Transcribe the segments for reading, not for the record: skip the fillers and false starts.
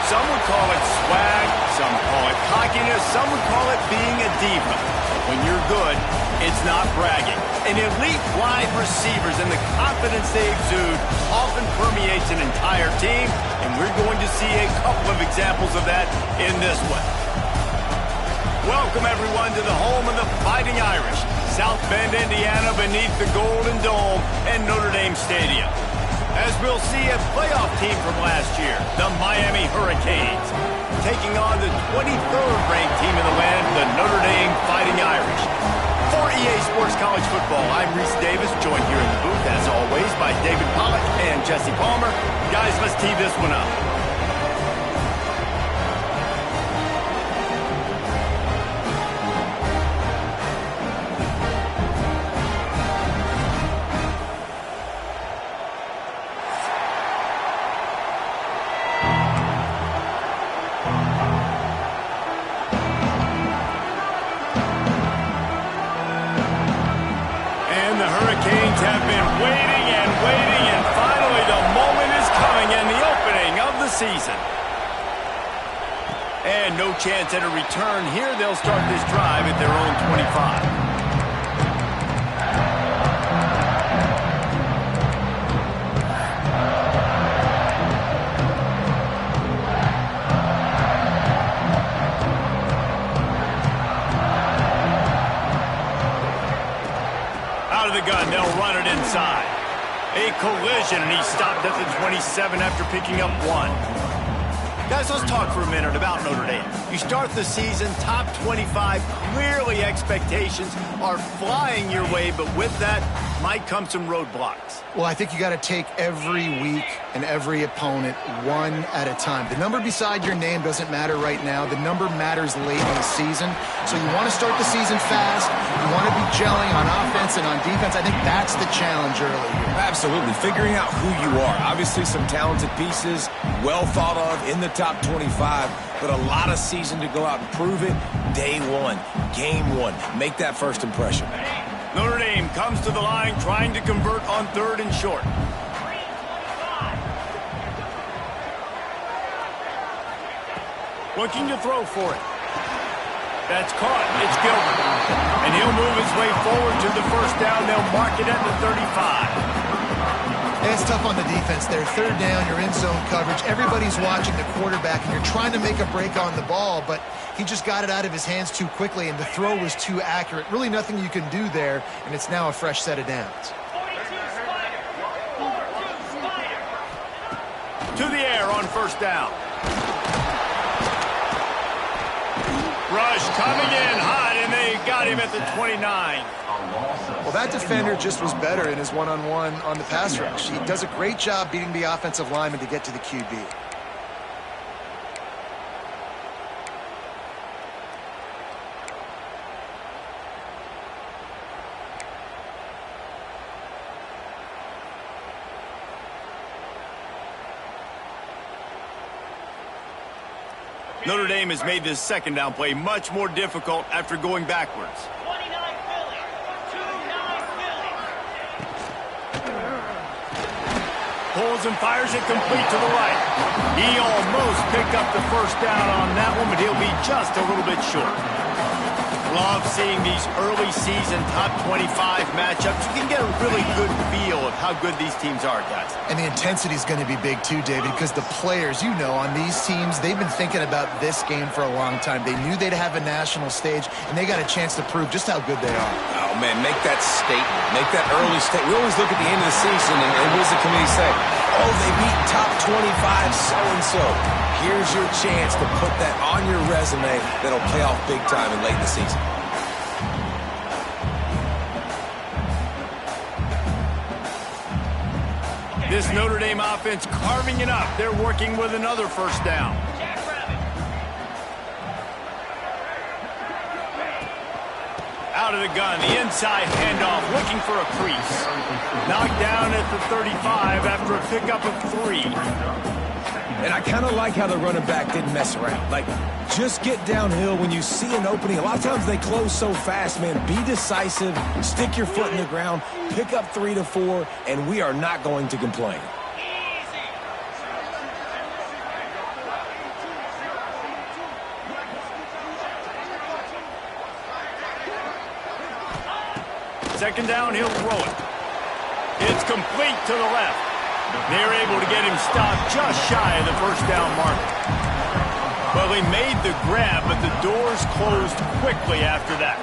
Some would call it swag, some call it cockiness, some would call it being a diva. When you're good, it's not bragging. An elite wide receivers and the confidence they exude often permeates an entire team, and we're going to see a couple of examples of that in this one. Welcome, everyone, to the home of the Fighting Irish, South Bend, Indiana, beneath the Golden Dome and Notre Dame Stadium. As we'll see a playoff team from last year, the Miami Hurricanes, taking on the 23rd ranked team in the land, the Notre Dame Fighting Irish. For EA Sports College Football, I'm Reese Davis, joined here in the booth, as always, by David Pollack and Jesse Palmer. Guys, let's tee this one up. Have been waiting and waiting, and finally the moment is coming, and the opening of the season. And no chance at a return here. They'll start this drive at their own 25. Gun, they'll run it inside. A collision, and he stopped at the 27 after picking up one. Guys, let's talk for a minute about Notre Dame. You start the season top 25. Clearly expectations are flying your way, but with that might come some roadblocks. Well, I think you got to take every week and every opponent one at a time. The number beside your name doesn't matter right now. The number matters late in the season. So you want to start the season fast. You want to be gelling on offense and on defense. I think that's the challenge early here. Absolutely. Figuring out who you are. Obviously some talented pieces, well thought of in the top 25, but a lot of season to go out and prove it. Day one, game one. Make that first impression. Notre Dame comes to the line trying to convert on 3rd and short. Looking to throw for it. That's caught. It's Gilbert. And he'll move his way forward to the first down. They'll mark it at the 35. It's tough on the defense there. 3rd down, you're in zone coverage. Everybody's watching the quarterback, and you're trying to make a break on the ball, but he just got it out of his hands too quickly, and the throw was too accurate. Really nothing you can do there, and it's now a fresh set of downs. To the air on 1st down. Rush coming in hot, and they got him at the 29. Well, that defender just was better in his one-on-one on the pass rush. He does a great job beating the offensive lineman to get to the QB. Notre Dame has made this 2nd down play much more difficult after going backwards. Pulls and fires it complete to the right. He almost picked up the 1st down on that one, but he'll be just a little bit short. Love seeing these early season top 25 matchups. You can get a really good feel of how good these teams are, guys. And the intensity is going to be big too, David, because the players, you know, on these teams, they've been thinking about this game for a long time. They knew they'd have a national stage, and they got a chance to prove just how good they are. Oh, man, make that statement. Make that early statement. We always look at the end of the season, and what does the committee say? Oh, they beat top 25 so-and-so. Here's your chance to put that on your resume that'll pay off big time in late in the season. This Notre Dame offense carving it up. They're working with another 1st down. Out of the gun, the inside handoff, looking for a crease. Knocked down at the 35 after a pickup of 3. And I kind of like how the running back didn't mess around. Like, just get downhill when you see an opening. A lot of times they close so fast, man. Be decisive, stick your foot in the ground, pick up 3 to 4, and we are not going to complain. Second down, he'll throw it. It's complete to the left. They're able to get him stopped just shy of the first down marker. Well, he made the grab, but the doors closed quickly after that.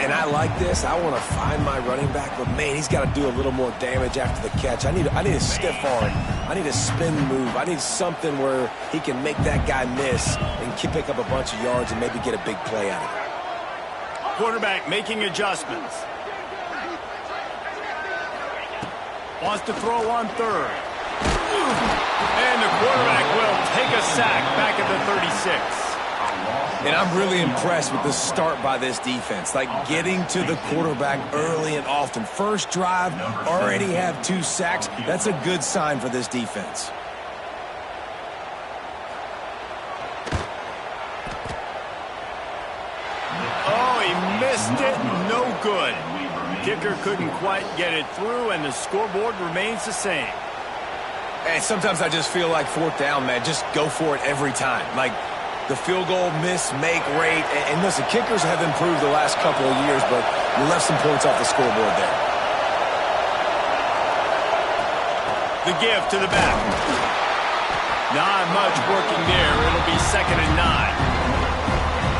And I like this. I want to find my running back, but, man, he's got to do a little more damage after the catch. I need a stiff arm. I need a spin move. I need something where he can make that guy miss and pick up a bunch of yards and maybe get a big play out of it. Quarterback making adjustments. Wants to throw on third. And the quarterback will take a sack back at the 36. And I'm really impressed with the start by this defense. Like getting to the quarterback early and often. First drive, already have 2 sacks. That's a good sign for this defense. Oh, he missed it. No good. Kicker couldn't quite get it through, and the scoreboard remains the same. And sometimes I just feel like 4th down, man. Just go for it every time. Like the field goal miss, make rate. And listen, kickers have improved the last couple of years, but you left some points off the scoreboard there. The give to the back. Not much working there. It'll be 2nd and 9.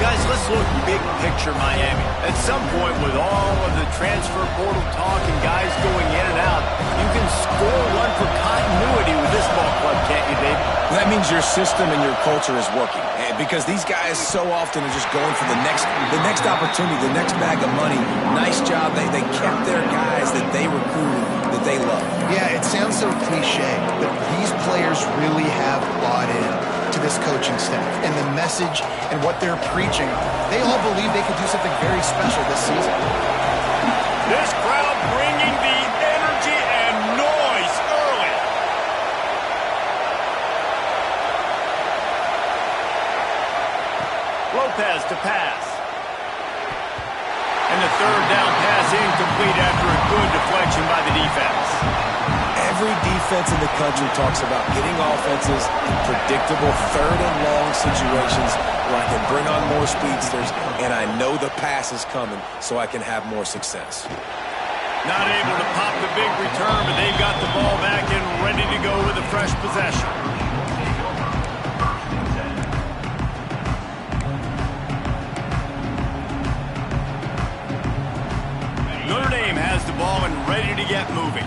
Guys, let's look big picture Miami. At some point, with all of the transfer portal talk and guys going in and out, you can score one for continuity with this ball club, can't you, Dave? That means your system and your culture is working. Because these guys so often are just going for the next opportunity, the next bag of money. Nice job. They kept their guys that they recruited, that they love. Yeah, it sounds so cliche, but these players really have bought in to this coaching staff and the message and what they're preaching. They all believe they could do something very special this season. This crowd bringing the energy and noise early. Lopez to pass. And the 3rd down pass incomplete after a good deflection by the defense. Every defense in the country talks about getting offenses in predictable 3rd and long situations where I can bring on more speedsters and I know the pass is coming so I can have more success. Not able to pop the big return, but they've got the ball back and ready to go with a fresh possession. Notre Dame has the ball and ready to get moving.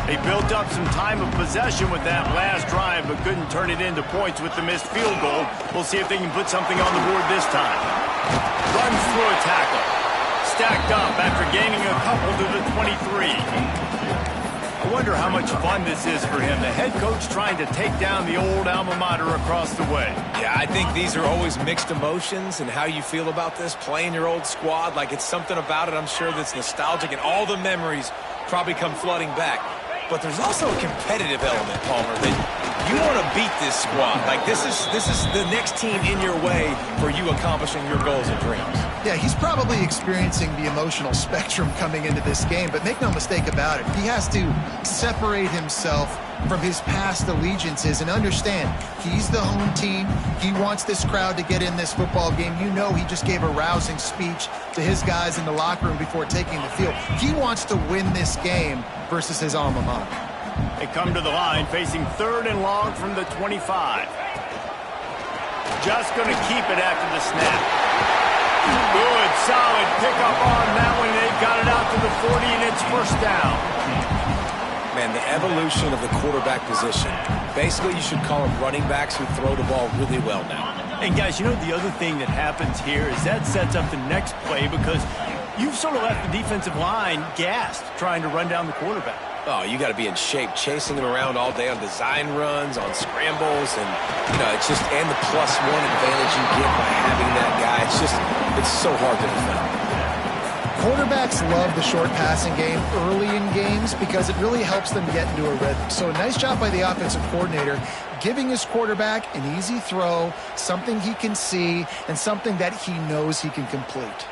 They built up some time of possession with that last drive, but couldn't turn it into points with the missed field goal. We'll see if they can put something on the board this time. Runs through a tackle. Stacked up after gaining a couple to the 23. I wonder how much fun this is for him. The head coach trying to take down the old alma mater across the way. Yeah, I think these are always mixed emotions and how you feel about this, playing your old squad. Like it's something about it, I'm sure, that's nostalgic, and all the memories probably come flooding back. But there's also a competitive element, Palmer, that you want to beat this squad. Like this is the next team in your way for you accomplishing your goals and dreams. Yeah, he's probably experiencing the emotional spectrum coming into this game, but make no mistake about it, he has to separate himself from his past allegiances and understand he's the home team. He wants this crowd to get in this football game. You know, he just gave a rousing speech to his guys in the locker room before taking the field. He wants to win this game versus his alma mater. They come to the line facing 3rd and long from the 25. Just going to keep it after the snap. Good, solid pickup on that one. They've got it out to the 40, and it's 1st down. Man, the evolution of the quarterback position. Basically, you should call them running backs who throw the ball really well now. And, guys, you know the other thing that happens here is that sets up the next play because you've sort of left the defensive line gassed trying to run down the quarterback. Oh, you got to be in shape, chasing him around all day on design runs, on scrambles, and, you know, it's just, and the +1 advantage you get by having that guy. It's so hard to defend. Quarterbacks love the short passing game early in games because it really helps them get into a rhythm. So a nice job by the offensive coordinator giving his quarterback an easy throw, something he can see, and something that he knows he can complete.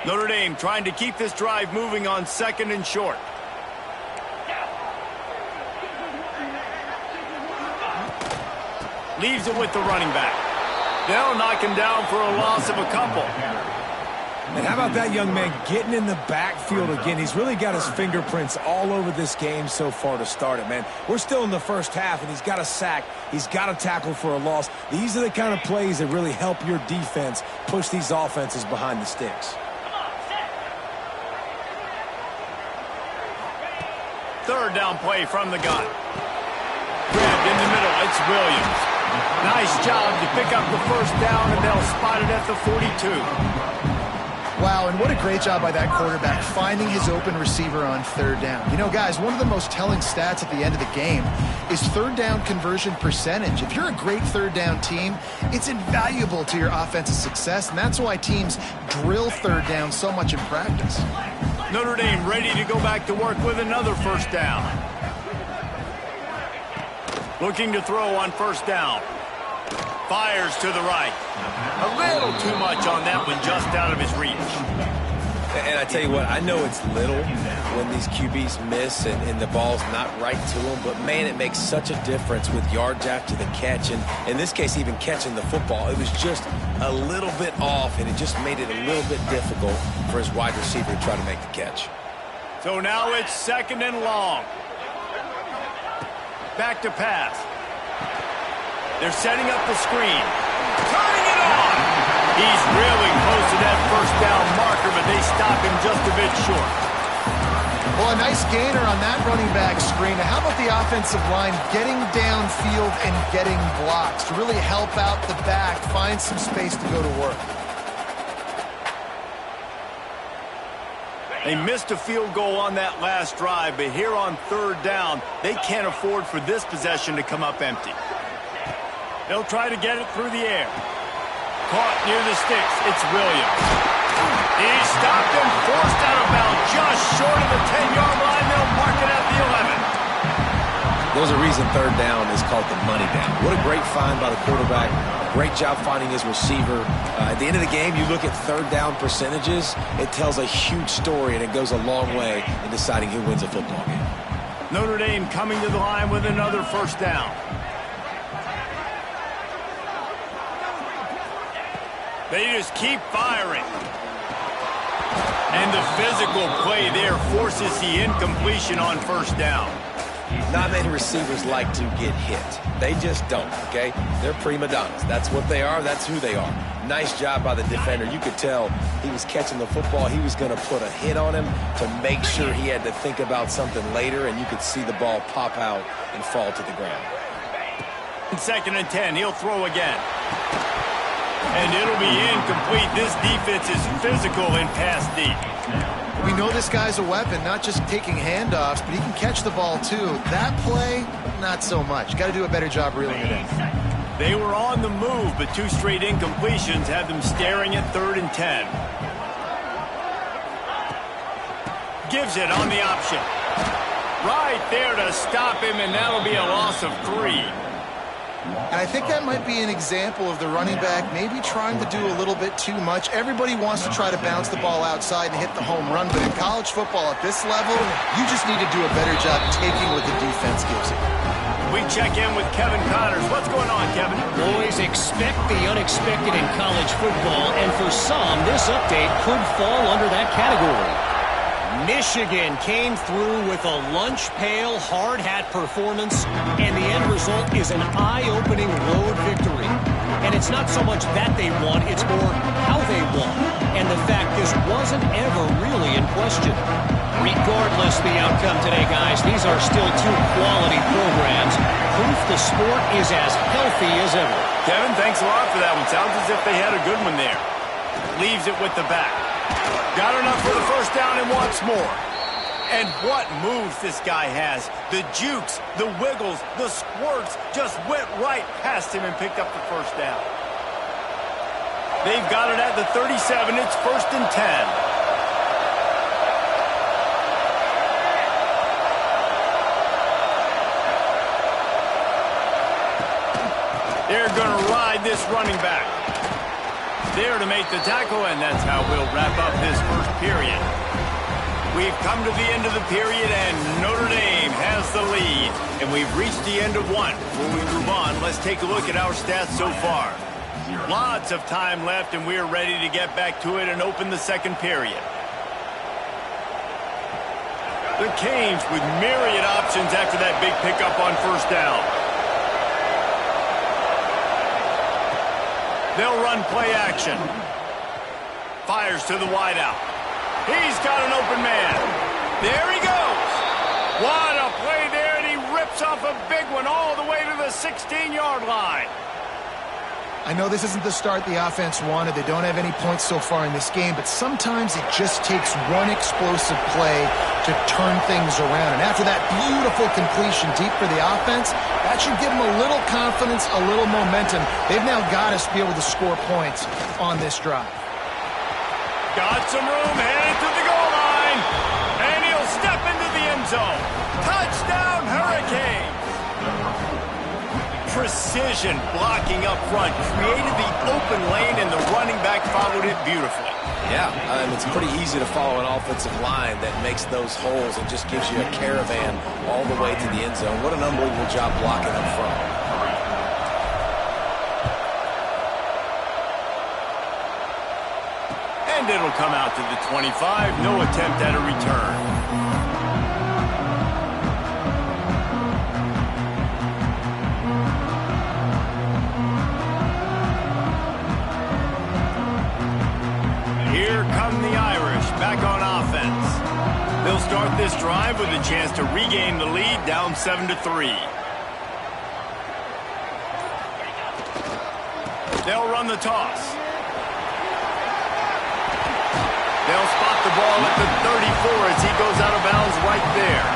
Notre Dame trying to keep this drive moving on 2nd and short. Leaves it with the running back. They'll knock him down for a loss of a couple. And how about that young man getting in the backfield again? He's really got his fingerprints all over this game so far to start it, man. We're still in the first half, and he's got a sack. He's got a tackle for a loss. These are the kind of plays that really help your defense push these offenses behind the sticks. Third down play from the gun. Grabbed in the middle. It's Williams. Nice job to pick up the first down, and they'll spot it at the 42. Wow, and what a great job by that quarterback finding his open receiver on third down. You know, guys, one of the most telling stats at the end of the game is third down conversion percentage. If you're a great third down team, it's invaluable to your offensive success, and that's why teams drill third down so much in practice. Notre Dame ready to go back to work with another first down. Looking to throw on first down. Fires to the right. A little too much on that one, just out of his reach. And I tell you what, I know it's little when these QBs miss and the ball's not right to them, but man, it makes such a difference with yards after the catch. And in this case, even catching the football, it was just a little bit off, and it just made it a little bit difficult for his wide receiver to try to make the catch. So now it's second and long. Back to pass. They're setting up the screen. Turning it on. He's really close to that first down marker, but they stop him just a bit short. Well, a nice gainer on that running back screen. Now, how about the offensive line getting downfield and getting blocks to really help out the back, find some space to go to work? They missed a field goal on that last drive, but here on third down, they can't afford for this possession to come up empty. They'll try to get it through the air. Caught near the sticks. It's Williams. He stopped him, forced out of bounds, just short of the 10-yard line. They'll mark it at the 11. There's a reason third down is called the money down. What a great find by the quarterback. Great job finding his receiver. At the end of the game, you look at third down percentages. It tells a huge story, and it goes a long way in deciding who wins a football game. Notre Dame coming to the line with another first down. They just keep firing. And the physical play there forces the incompletion on first down. Not many receivers like to get hit. They just don't, okay? They're prima donnas. That's what they are. That's who they are. Nice job by the defender. You could tell he was catching the football. He was going to put a hit on him to make sure he had to think about something later, and you could see the ball pop out and fall to the ground. Second and 10. He'll throw again. And it'll be incomplete. This defense is physical in pass deep. We know this guy's a weapon, not just taking handoffs, but he can catch the ball too. That play, not so much. Got to do a better job reeling it in. They were on the move, but two straight incompletions had them staring at third and 10. Gives it on the option. Right there to stop him, and that'll be a loss of 3. And I think that might be an example of the running back maybe trying to do a little bit too much. Everybody wants to try to bounce the ball outside and hit the home run, but in college football at this level, you just need to do a better job taking what the defense gives you. We check in with Kevin Connors. What's going on, Kevin? Boys, expect the unexpected in college football, and for some, this update could fall under that category. Michigan came through with a lunch pail hard hat performance, and the end result is an eye-opening road victory. And it's not so much that they won, it's more how they won, and the fact this wasn't ever really in question. Regardless the outcome today, guys, these are still two quality programs. Proof the sport is as healthy as ever. Kevin, thanks a lot for that one. Sounds as if they had a good one there. Leaves it with the back. Got enough for the first down and wants more. And what moves this guy has. The jukes, the wiggles, the squirts just went right past him and picked up the first down. They've got it at the 37. It's first and 10. They're going to ride this running back. There to make the tackle, and that's how we'll wrap up this first period. We've come to the end of the period, and Notre Dame has the lead. And we've reached the end of one. Before we move on, let's take a look at our stats so far. Lots of time left, and we're ready to get back to it and open the second period. The Canes with myriad options after that big pickup on first down. They'll run play action. Fires to the wideout. He's got an open man. There he goes. What a play there, and he rips off a big one all the way to the 16-yard line. I know this isn't the start the offense wanted. They don't have any points so far in this game, but sometimes it just takes one explosive play to turn things around. And after that beautiful completion deep for the offense, that should give them a little confidence, a little momentum. They've now got to be able to score points on this drive. Got some room, headed to the goal line, and he'll step into the end zone. Touchdown, Hurricane! Precision blocking up front created the open lane, and the running back followed it beautifully. Yeah, it's pretty easy to follow an offensive line that makes those holes and just gives you a caravan all the way to the end zone. What an unbelievable job blocking up front. And it'll come out to the 25. No attempt at a return. Here come the Irish back on offense. They'll start this drive with a chance to regain the lead down 7-3. They'll run the toss. They'll spot the ball at the 34 as he goes out of bounds right there.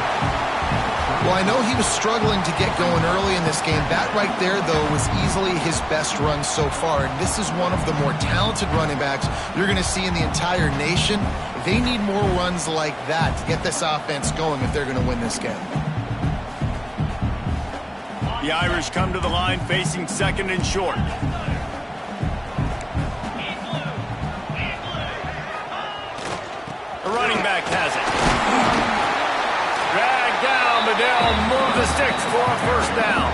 Well, I know he was struggling to get going early in this game. That right there, though, was easily his best run so far. And this is one of the more talented running backs you're going to see in the entire nation. They need more runs like that to get this offense going if they're going to win this game. The Irish come to the line facing second and short. The running back has it. Dragged down, but they'll move the sticks for a first down.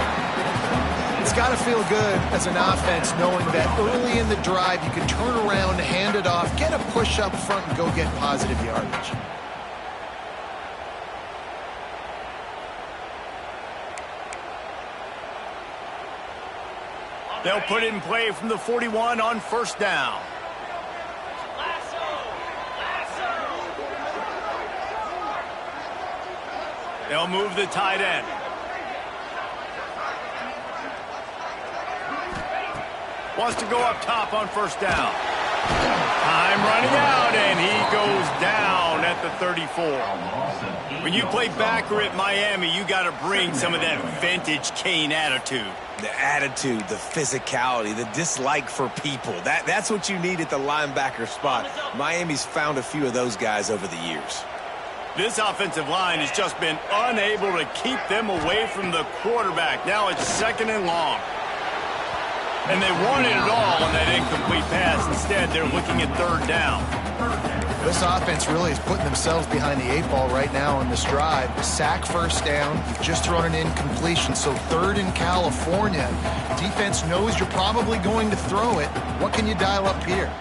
It's got to feel good as an offense knowing that early in the drive you can turn around, hand it off, get a push up front, and go get positive yardage. They'll put it in play from the 41 on first down. They'll move the tight end. Wants to go up top on first down. Time running out, and he goes down at the 34. When you play backer at Miami, you got to bring some of that vintage Kane attitude. The attitude, the physicality, the dislike for people. That's what you need at the linebacker spot. Miami's found a few of those guys over the years. This offensive line has just been unable to keep them away from the quarterback. Now it's second and long. And they wanted it all on that incomplete pass. Instead, they're looking at third down. This offense really is putting themselves behind the 8 ball right now on this drive. Sack first down. You've just thrown an incompletion, so third in California. Defense knows you're probably going to throw it. What can you dial up here?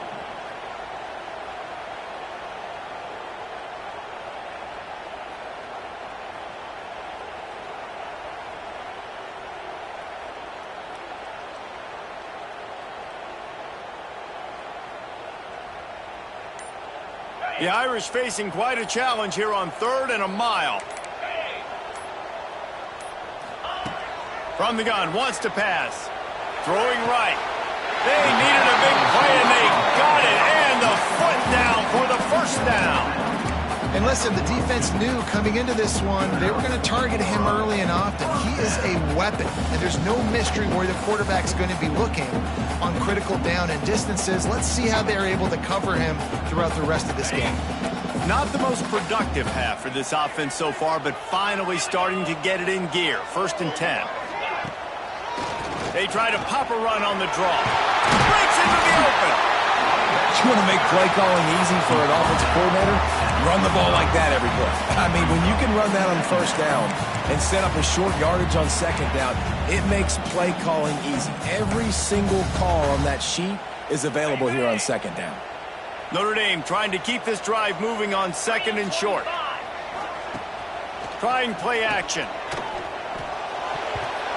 The Irish facing quite a challenge here on third and a mile. From the gun, wants to pass. Throwing right. They needed a big play, and they got it. And the foot down for the first down. And listen, the defense knew coming into this one, they were going to target him early and often. He is a weapon, and there's no mystery where the quarterback's going to be looking on critical down and distances. Let's see how they're able to cover him throughout the rest of this game. Not the most productive half for this offense so far, but finally starting to get it in gear. First and 10. They try to pop a run on the draw. Breaks into the open. You want to make play calling easy for an offensive coordinator? Run the ball like that every play. I mean, when you can run that on first down and set up a short yardage on second down, it makes play calling easy. Every single call on that sheet is available here on second down. Notre Dame trying to keep this drive moving on second and short. Trying play action.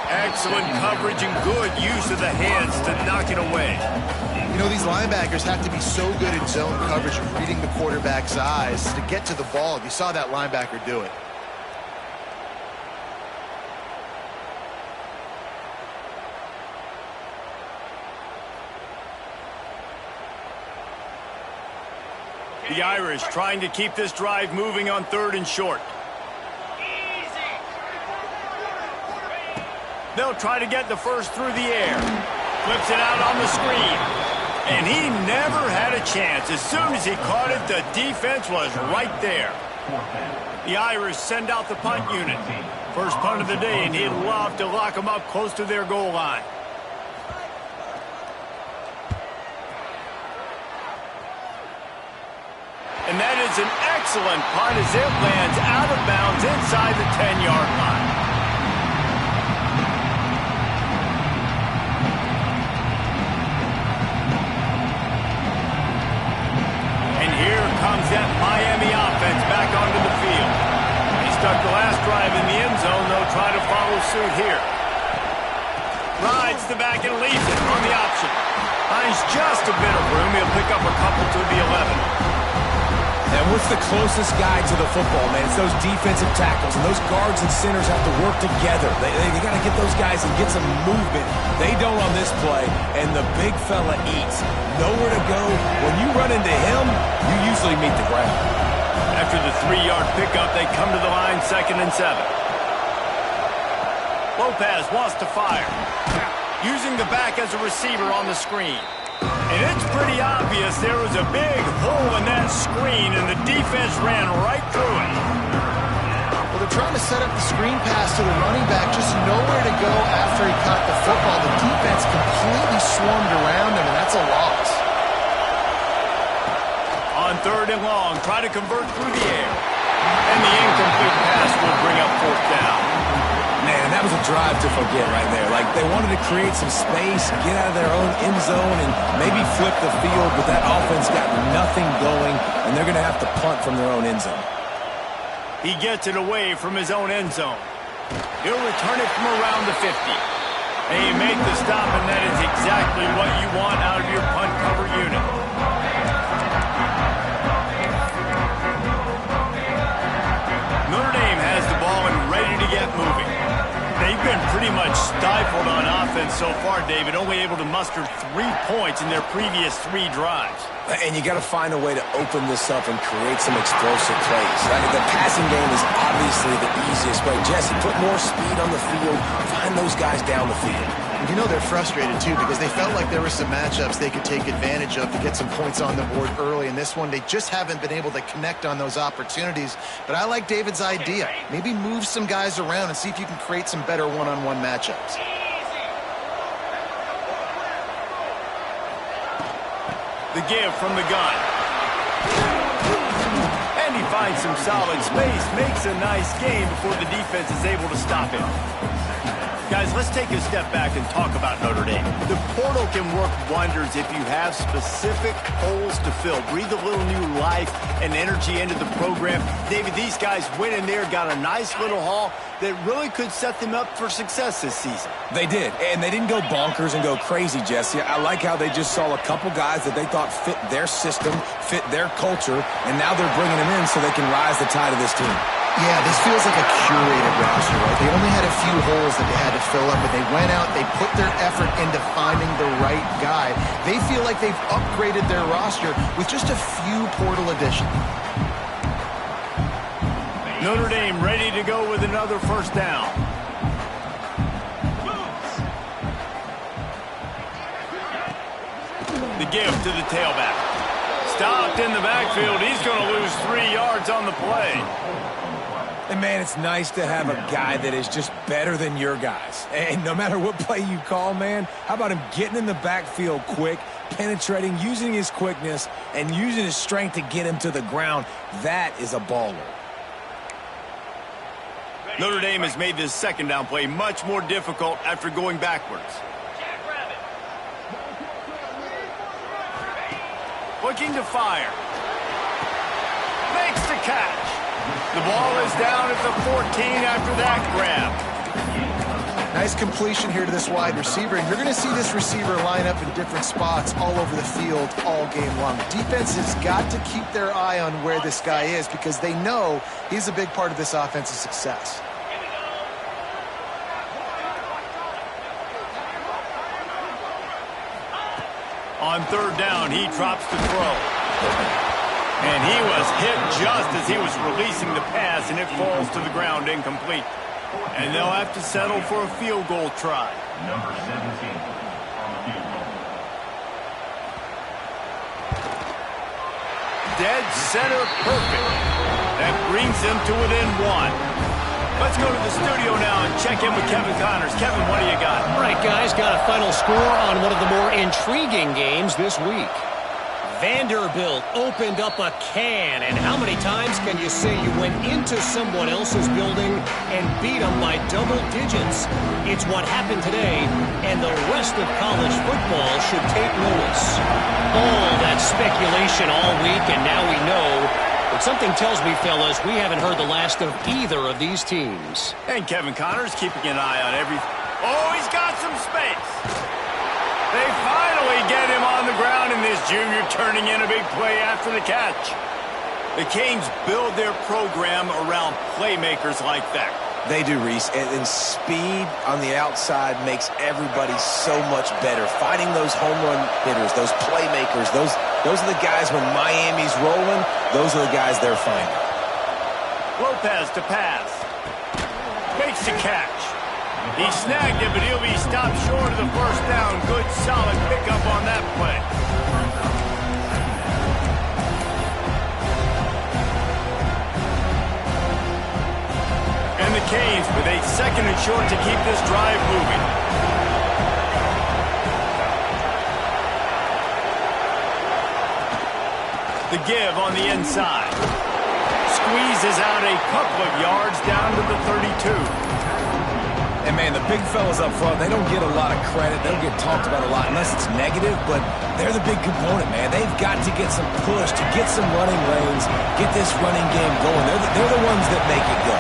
Excellent coverage and good use of the hands to knock it away. You know, these linebackers have to be so good in zone coverage and reading the quarterback's eyes to get to the ball. You saw that linebacker do it. The Irish trying to keep this drive moving on third and short. They'll try to get the first through the air. Flips it out on the screen. And he never had a chance. As soon as he caught it, the defense was right there. The Irish send out the punt unit. First punt of the day, and he'd love to lock them up close to their goal line. And that is an excellent punt as it lands out of bounds inside the 10-yard line. And here comes that Miami offense back onto the field. He stuck the last drive in the end zone. They'll try to follow suit here. Rides the back and leaves it on the option. Finds just a bit of room. He'll pick up a couple to the 11. And what's the closest guy to the football, man? It's those defensive tackles, and those guards and centers have to work together. They got to get those guys and get some movement. They don't on this play, and the big fella eats. Nowhere to go. When you run into him, you usually meet the ground. After the 3-yard pickup, they come to the line, 2nd and 7. Lopez wants to fire. Using the back as a receiver on the screen. And it's pretty obvious there was a big hole in that screen, and the defense ran right through it. Well, they're trying to set up the screen pass to the running back, just nowhere to go after he caught the football. The defense completely swarmed around him, and that's a loss. On 3rd and long, try to convert through the air. And the incomplete pass will bring up 4th down. Man, that was a drive to forget right there. Like, they wanted to create some space, get out of their own end zone, and maybe flip the field, but that offense got nothing going, and they're going to have to punt from their own end zone. He gets it away from his own end zone. He'll return it from around the 50. And you make the stop, and that is exactly what you want out of your punt cover unit. Notre Dame has the ball and ready to get moving. They've been pretty much stifled on offense so far, David, only able to muster 3 points in their previous 3 drives. And you got to find a way to open this up and create some explosive plays. The passing game is obviously the easiest way. Jesse, put more speed on the field, find those guys down the field. You know they're frustrated, too, because they felt like there were some matchups they could take advantage of to get some points on the board early. In this one, they just haven't been able to connect on those opportunities. But I like David's idea. Maybe move some guys around and see if you can create some better one-on-one matchups. The give from the gun. And he finds some solid space, makes a nice game before the defense is able to stop him. Guys, let's take a step back and talk about Notre Dame. The portal can work wonders if you have specific holes to fill. Breathe a little new life and energy into the program. David, these guys went in there, got a nice little haul that really could set them up for success this season. They did, and they didn't go bonkers and go crazy, Jesse. I like how they just saw a couple guys that they thought fit their system, fit their culture, and now they're bringing them in so they can rise the tide of this team. Yeah, this feels like a curated roster, right? They only had a few holes that they had to fill up, but they went out, they put their effort into finding the right guy. They feel like they've upgraded their roster with just a few portal additions. Notre Dame ready to go with another first down. The give to the tailback. Stopped in the backfield. He's going to lose 3 yards on the play. And, man, it's nice to have a guy that is just better than your guys. And no matter what play you call, man, how about him getting in the backfield quick, penetrating, using his quickness, and using his strength to get him to the ground. That is a baller. Notre Dame has made this second down play much more difficult after going backwards. Looking to fire. Makes the catch. The ball is down at the 14 after that grab. Nice completion here to this wide receiver, and you're going to see this receiver line up in different spots all over the field all game long. Defense has got to keep their eye on where this guy is because they know he's a big part of this offense's success. On third down, he drops the throw. And he was hit just as he was releasing the pass, and it falls to the ground incomplete. And they'll have to settle for a field goal try. Number 17 on the field goal. Dead center perfect. That brings them to within one. Let's go to the studio now and check in with Kevin Connors. Kevin, what do you got? All right, guys, got a final score on one of the more intriguing games this week. Vanderbilt opened up a can, and how many times can you say you went into someone else's building and beat them by double digits? It's what happened today, and the rest of college football should take notice. All that speculation all week, and now we know. But something tells me, fellas, we haven't heard the last of either of these teams. And Kevin Connors keeping an eye on everything. Oh, he's got some space. They finally get him on the ground, and this junior turning in a big play after the catch. The Canes build their program around playmakers like that. They do, Reese, and speed on the outside makes everybody so much better. Finding those home run hitters, those playmakers, those are the guys when Miami's rolling, those are the guys they're finding. Lopez to pass. Makes the catch. He snagged it, but he'll be stopped short of the first down. Good, solid pickup on that play. And the Canes with a second and short to keep this drive moving. The give on the inside. Squeezes out a couple of yards down to the 32. And, man, the big fellas up front, they don't get a lot of credit. They don't get talked about a lot unless it's negative, but they're the big component, man. They've got to get some push, to get some running lanes, get this running game going. They're the ones that make it go.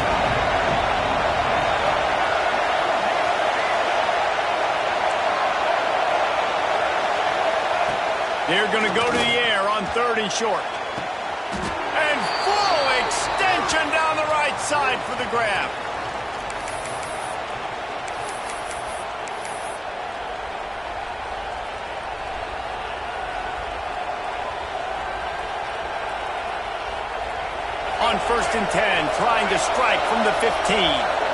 They're going to go to the air on third and short. And full extension down the right side for the grab. On first and 10, trying to strike from the 15.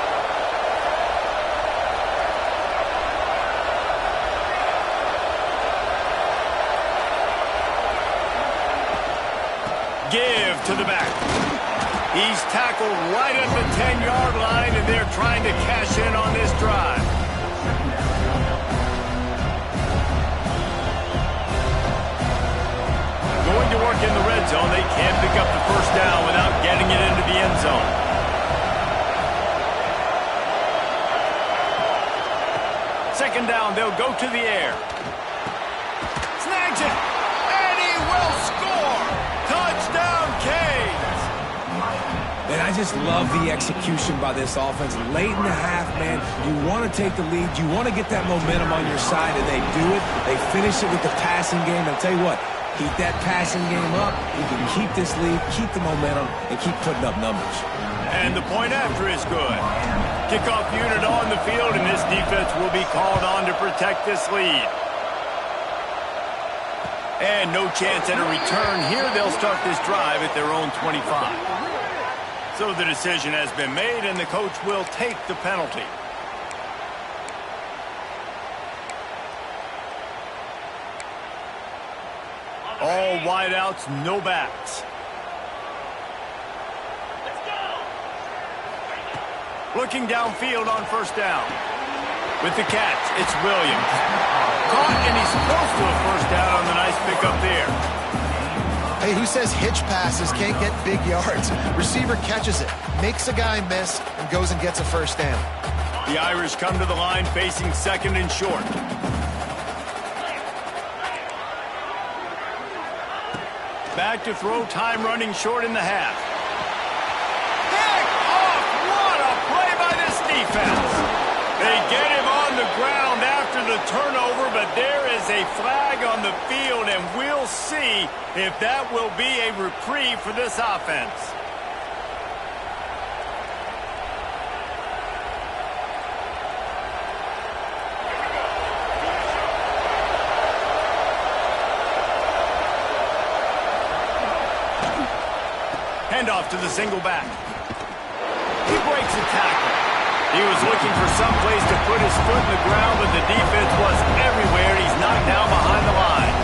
Give to the back. He's tackled right at the 10-yard line, and they're trying to cash in on this drive. Going to work in the red zone. They can't pick up the first down without getting it into the end zone. Second down, they'll go to the air. Snags it, and he will score. Touchdown, Canes. And I just love the execution by this offense. Late in the half, man, you want to take the lead. You want to get that momentum on your side, and they do it. They finish it with the passing game. I'll tell you what, keep that passing game up. You can keep this lead, keep the momentum, and keep putting up numbers. And the point after is good. Kickoff unit on the field, and this defense will be called on to protect this lead. And no chance at a return here. They'll start this drive at their own 25. So the decision has been made, and the coach will take the penalty. All wideouts, no backs. Looking downfield on first down. With the catch, it's Williams. Caught, and he's close to a first down on the Hey, who says hitch passes can't get big yards? Receiver catches it, makes a guy miss, and goes and gets a first down. The Irish come to the line facing second and short. Back to throw, time running short in the half. Pick off! What a play by this defense! They get him on the ground after the turnover, but there is a flag on the field, and we'll see if that will be a reprieve for this offense. Handoff to the single back. He breaks a tackle. He was looking for some place to put his foot in the ground, but the defense was everywhere. He's knocked down behind the line.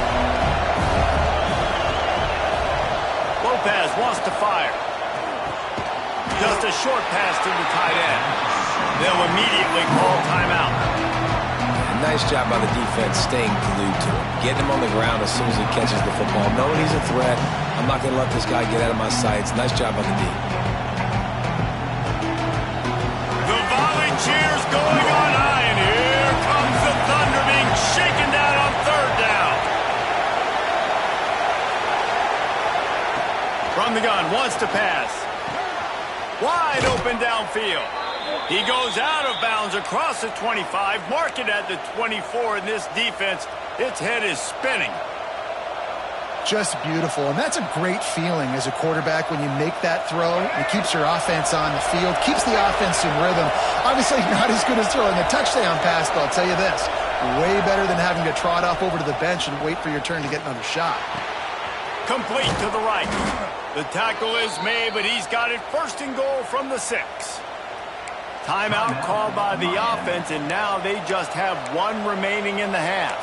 Lopez wants to fire. Just a short pass to the tight end. They'll immediately call timeout. Nice job by the defense staying glued to him. Getting him on the ground as soon as he catches the football. Knowing he's a threat, I'm not going to let this guy get out of my sights. Nice job by the D. The volley cheers going on high, and here comes the Thunder being shaken down on third down. From the gun, wants to pass. Wide open downfield. He goes out of bounds across the 25, mark it at the 24, and this defense, its head is spinning. Just beautiful, and that's a great feeling as a quarterback when you make that throw. It keeps your offense on the field, keeps the offense in rhythm. Obviously not as good as throwing a touchdown pass, but I'll tell you this, way better than having to trot off over to the bench and wait for your turn to get another shot. Complete to the right. The tackle is made, but he's got it first and goal from the 6. Timeout called by the offense, and now they just have one remaining in the half.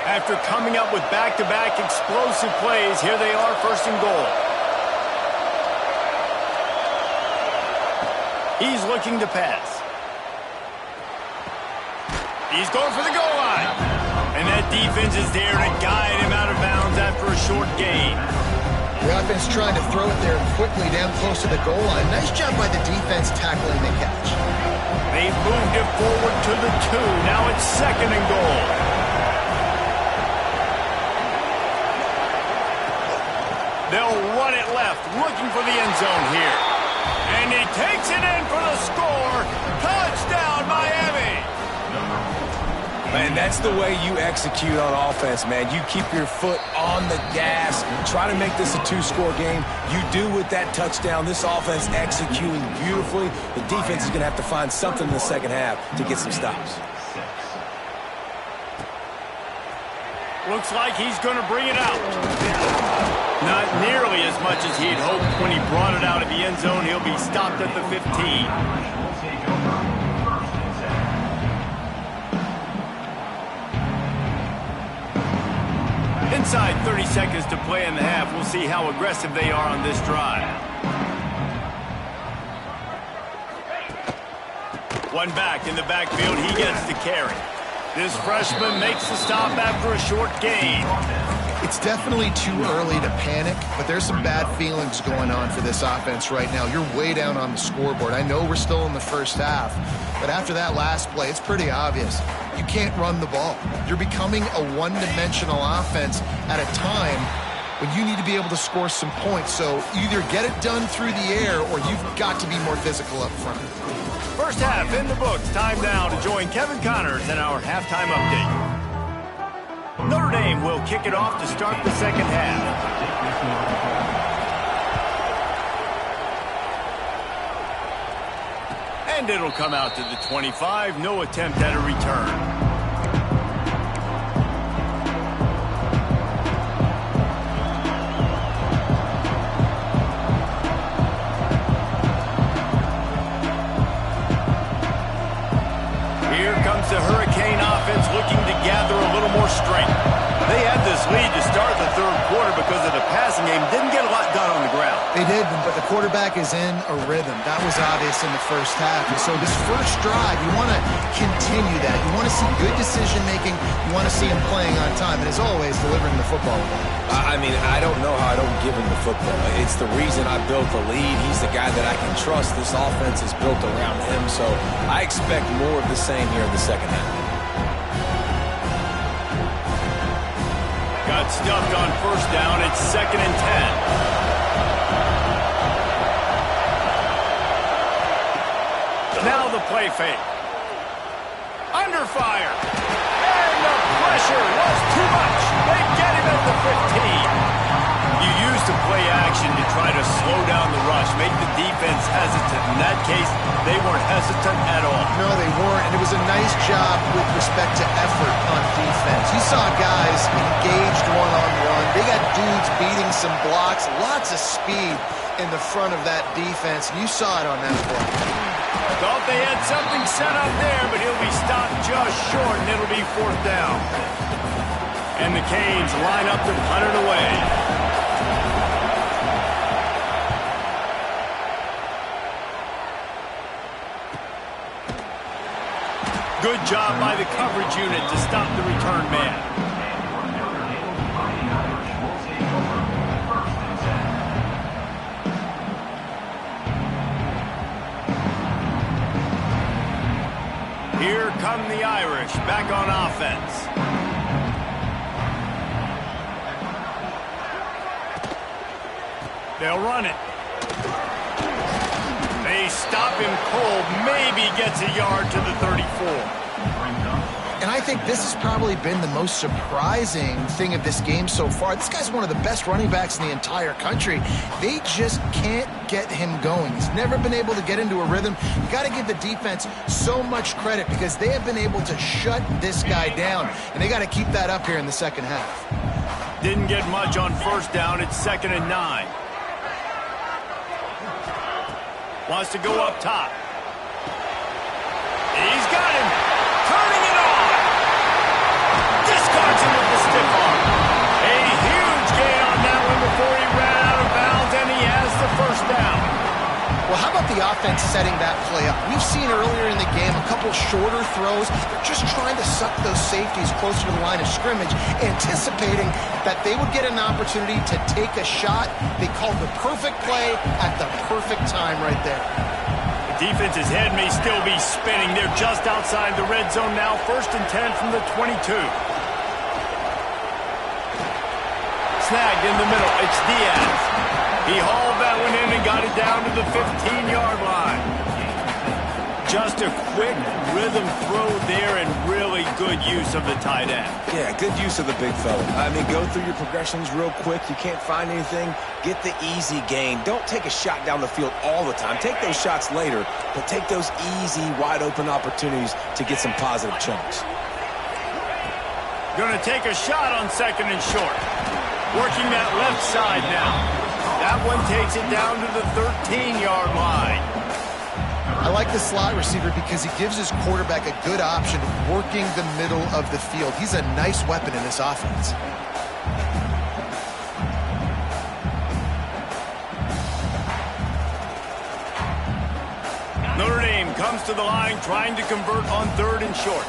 After coming up with back-to-back explosive plays, here they are first and goal. He's looking to pass. He's going for the goal line. And that defense is there to guide him out of bounds after a short gain. The offense trying to throw it there quickly down close to the goal line. Nice job by the defense tackling the catch. They've moved it forward to the 2. Now it's second and goal. They'll run it left, looking for the end zone here. And he takes it in for the score. Touchdown, Miami! Man, that's the way you execute on offense, man. You keep your foot on the gas. Try to make this a 2-score game. You do with that touchdown. This offense executing beautifully. The defense is going to have to find something in the second half to get some stops. Looks like he's going to bring it out. Not nearly as much as he'd hoped when he brought it out of the end zone. He'll be stopped at the 15. Inside 30 seconds to play in the half. We'll see how aggressive they are on this drive. One back in the backfield. He gets the carry. This freshman makes the stop after a short gain. It's definitely too early to panic, but there's some bad feelings going on for this offense right now. You're way down on the scoreboard. I know we're still in the first half, but after that last play, it's pretty obvious. You can't run the ball. You're becoming a one-dimensional offense at a time when you need to be able to score some points. So either get it done through the air or you've got to be more physical up front. First half in the books. Time now to join Kevin Connors in our halftime update. Notre Dame will kick it off to start the second half. And it'll come out to the 25. No attempt at a return. The Hurricane offense looking to gather a little more strength. They had this lead to start the third quarter because of the passing game. Didn't get a lot done on the ground. They did, but the quarterback is in a rhythm. That was obvious in the first half. And so this first drive, you want to continue that. You want to see good decision-making. You want to see him playing on time. And as always, delivering the football. I mean, I don't know how I don't give him the football. It's the reason I built the lead. He's the guy that I can trust. This offense is built around him. So I expect more of the same here in the second half. Got stuffed on first down. It's 2nd and 10. Now the play fake. Under fire. And the pressure was too much. They get him at the 15. You use the play action to try to slow down the rush, make the defense hesitant. In that case, they weren't hesitant at all. No, they weren't, and it was a nice job with respect to effort on defense. You saw guys engaged one-on-one. They got dudes beating some blocks, lots of speed in the front of that defense. You saw it on that play. Thought they had something set up there, but he'll be stopped just short, and it'll be 4th down. And the Canes line up to punt it away. Good job by the coverage unit to stop the return man. Here come the Irish, back on offense. They'll run it. They stop him cold, maybe gets a yard to the 34. And I think this has probably been the most surprising thing of this game so far. This guy's one of the best running backs in the entire country. They just can't get him going. He's never been able to get into a rhythm. You got to give the defense so much credit because they have been able to shut this guy down, and they got to keep that up here in the second half. Didn't get much on first down. It's 2nd and 9. Wants to go up top. He's got him. Turning it on. Discards him with the stiff arm. A huge gain on that one before he ran out of bounds, and he has the first down. Well, how about the offense setting that play up? We've seen earlier in the game a couple shorter throws. They're just trying to suck those safeties closer to the line of scrimmage, anticipating that they would get an opportunity to take a shot. They called the perfect play at the perfect time right there. The defense's head may still be spinning. They're just outside the red zone now. 1st and 10 from the 22. Snagged in the middle. It's Diaz. He hauled that one in and got it down to the 15-yard line. Just a quick rhythm throw there and really good use of the tight end. Yeah, good use of the big fella. I mean, go through your progressions real quick. You can't find anything. Get the easy gain. Don't take a shot down the field all the time. Take those shots later, but take those easy, wide-open opportunities to get some positive chunks. Going to take a shot on 2nd and short. Working that left side now. That one takes it down to the 13-yard line. I like the slot receiver because he gives his quarterback a good option of working the middle of the field. He's a nice weapon in this offense. Notre Dame comes to the line trying to convert on 3rd and short.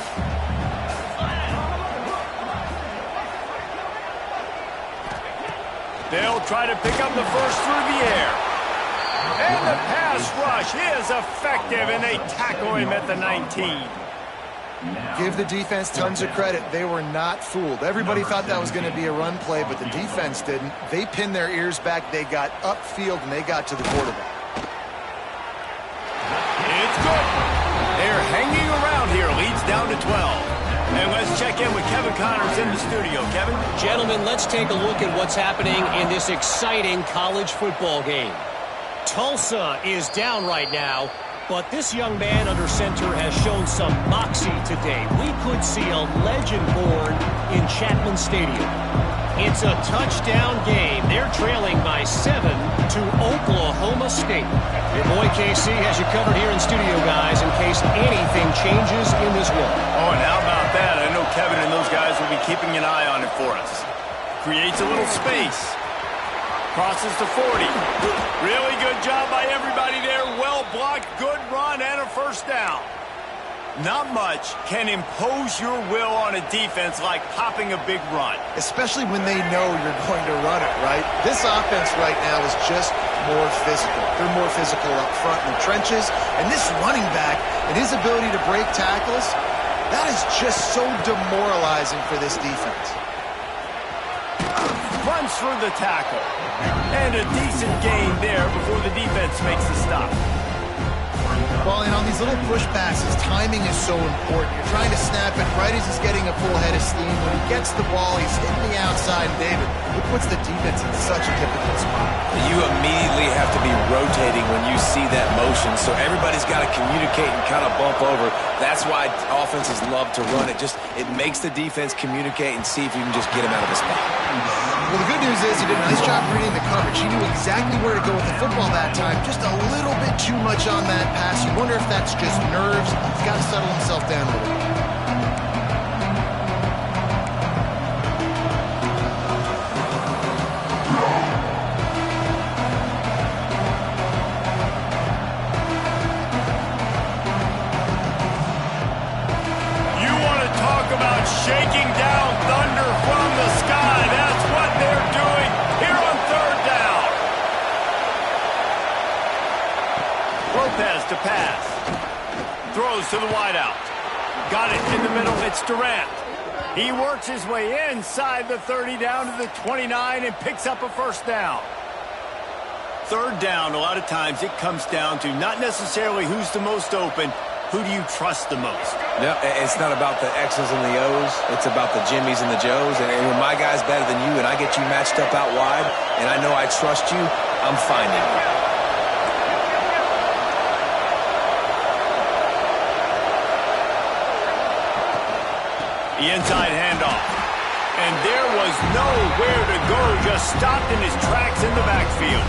They'll try to pick up the first through the air. And the pass rush is effective, and they tackle him at the 19. Give the defense tons of credit. They were not fooled. Everybody thought that was going to be a run play, but the defense didn't. They pinned their ears back. They got upfield, and they got to the quarterback. It's good. They're hanging around here. Leads down to 12. And let's check in with Kevin Connors in the studio. Kevin? Gentlemen, let's take a look at what's happening in this exciting college football game. Tulsa is down right now, but this young man under center has shown some moxie today. We could see a legend born in Chapman Stadium. It's a touchdown game. They're trailing by 7 to Oklahoma State. Your boy KC has you covered here in studio, guys, in case anything changes in this one. Oh, and how about that? I know Kevin and those guys will be keeping an eye on it for us. Creates a little space. Crosses to 40. Really good job by everybody there. Well blocked, good run, and a first down. Not much can impose your will on a defense like popping a big run. Especially when they know you're going to run it, right? This offense right now is just more physical. They're more physical up front in the trenches. And this running back and his ability to break tackles, that is just so demoralizing for this defense. Runs through the tackle. And a decent gain there before the defense makes the stop. Well, and on these little push passes, timing is so important. You're trying to snap it right as he's getting a full head of steam. When he gets the ball, he's hitting the outside. And David, it puts the defense in such a difficult spot. You immediately have to be rotating when you see that motion, so everybody's got to communicate and kind of bump over. That's why offenses love to run it. It makes the defense communicate and see if you can just get him out of the spot. Well, the good news is he did a nice job reading the coverage. He knew exactly where to go with the football that time. Just a little bit too much on that pass. You wonder if that's just nerves. He's got to settle himself down a little bit. You want to talk about shaking down thunder from the sky. That's what they're doing here on third down. Lopez to pass. Throws to the wideout. Got it in the middle. It's Durant. He works his way inside the 30 down to the 29 and picks up a first down. Third down, a lot of times it comes down to not necessarily who's the most open, who do you trust the most? No, it's not about the X's and the O's. It's about the Jimmies and the Joes. And when my guy's better than you and I get you matched up out wide and I know I trust you, I'm finding you. The inside handoff. And there was nowhere to go, just stopped in his tracks in the backfield.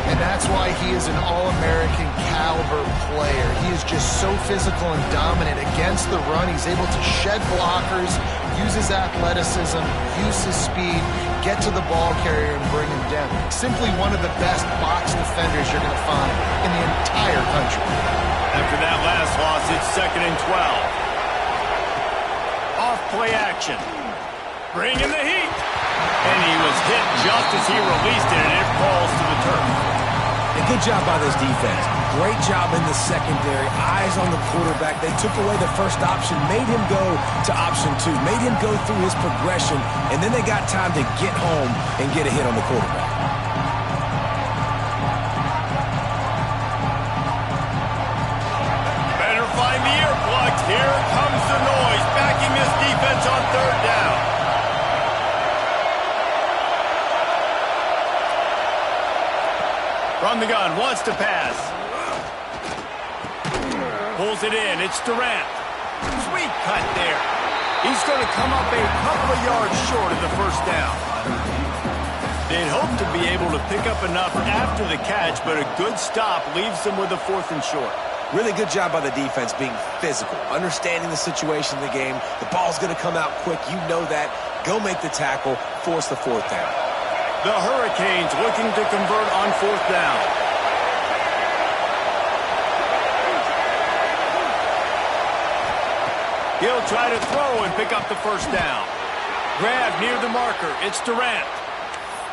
And that's why he is an All-American caliber player. He is just so physical and dominant against the run. He's able to shed blockers, use his athleticism, use his speed, get to the ball carrier and bring him down. Simply one of the best box defenders you're going to find in the entire country. After that last loss, it's 2nd and 12. Off play action. Bringing the heat. And he was hit just as he released it, and it falls to the turf. And good job by this defense. Great job in the secondary. Eyes on the quarterback. They took away the first option, made him go to option 2, made him go through his progression, and then they got time to get home and get a hit on the quarterback. Better find the earplugs. Here comes the noise, backing this defense on third down. From the gun, wants to pass. Pulls it in, it's Durant. Sweet cut there. He's going to come up a couple of yards short of the first down. They'd hope to be able to pick up enough after the catch, but a good stop leaves them with a 4th and short. Really good job by the defense being physical, understanding the situation of the game. The ball's going to come out quick. You know that. Go make the tackle, force the 4th down. The Hurricanes looking to convert on 4th down. He'll try to throw and pick up the first down. Grab near the marker. It's Durant.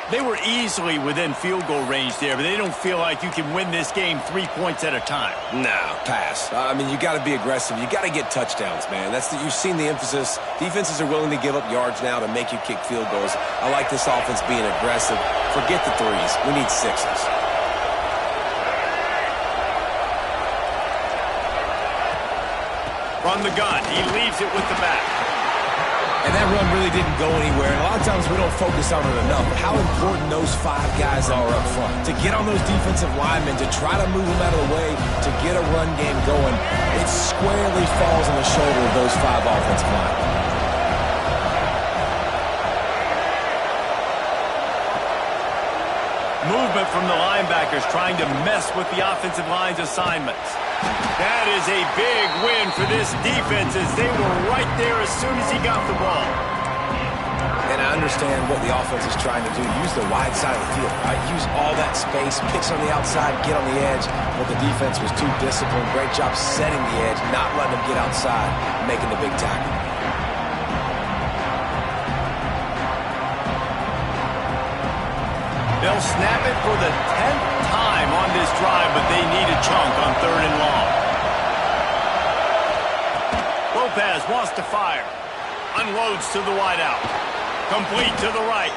They were easily within field goal range there, but they don't feel like you can win this game 3 points at a time. No, pass. I mean, you got to be aggressive. You got to get touchdowns, man. You've seen the emphasis. Defenses are willing to give up yards now to make you kick field goals. I like this offense being aggressive. Forget the 3s. We need 6s. From the gun, he leaves it with the back. And that run really didn't go anywhere. And a lot of times we don't focus on it enough. But how important those 5 guys are up front. To get on those defensive linemen, to try to move them out of the way, to get a run game going, it squarely falls on the shoulder of those 5 offensive linemen. Movement from the linebackers trying to mess with the offensive line's assignments. That is a big win for this defense as they were right there as soon as he got the ball. And And I understand what the offense is trying to do. Use the wide side of the field, right? Use all that space, pitch on the outside, get on the edge. But the defense was too disciplined. Great job setting the edge, not letting them get outside, making the big tackle. They'll snap it for the 10th time on this drive, but they need a chunk on 3rd and long. Lopez wants to fire. Unloads to the wideout. Complete to the right.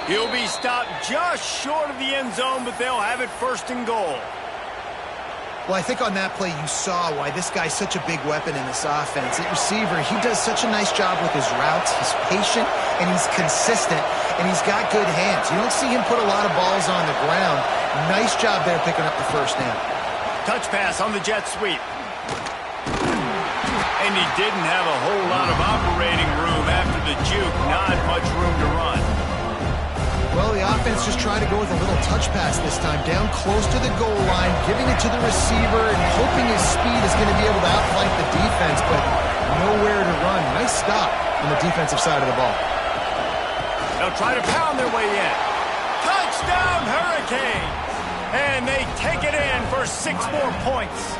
He'll be stopped just short of the end zone, but they'll have it 1st and goal. Well, I think on that play you saw why this guy's such a big weapon in this offense. At receiver, he does such a nice job with his routes. He's patient, and he's consistent, and he's got good hands. You don't see him put a lot of balls on the ground. Nice job there picking up the 1st down. Touch pass on the jet sweep. And he didn't have a whole lot of operating room after the juke. Not much room to run. Well, the offense just tried to go with a little touch pass this time, down close to the goal line, giving it to the receiver and hoping his speed is going to be able to outflank the defense, but nowhere to run. Nice stop on the defensive side of the ball. They'll try to pound their way in. Touchdown, Hurricane! And they take it in for 6 more points.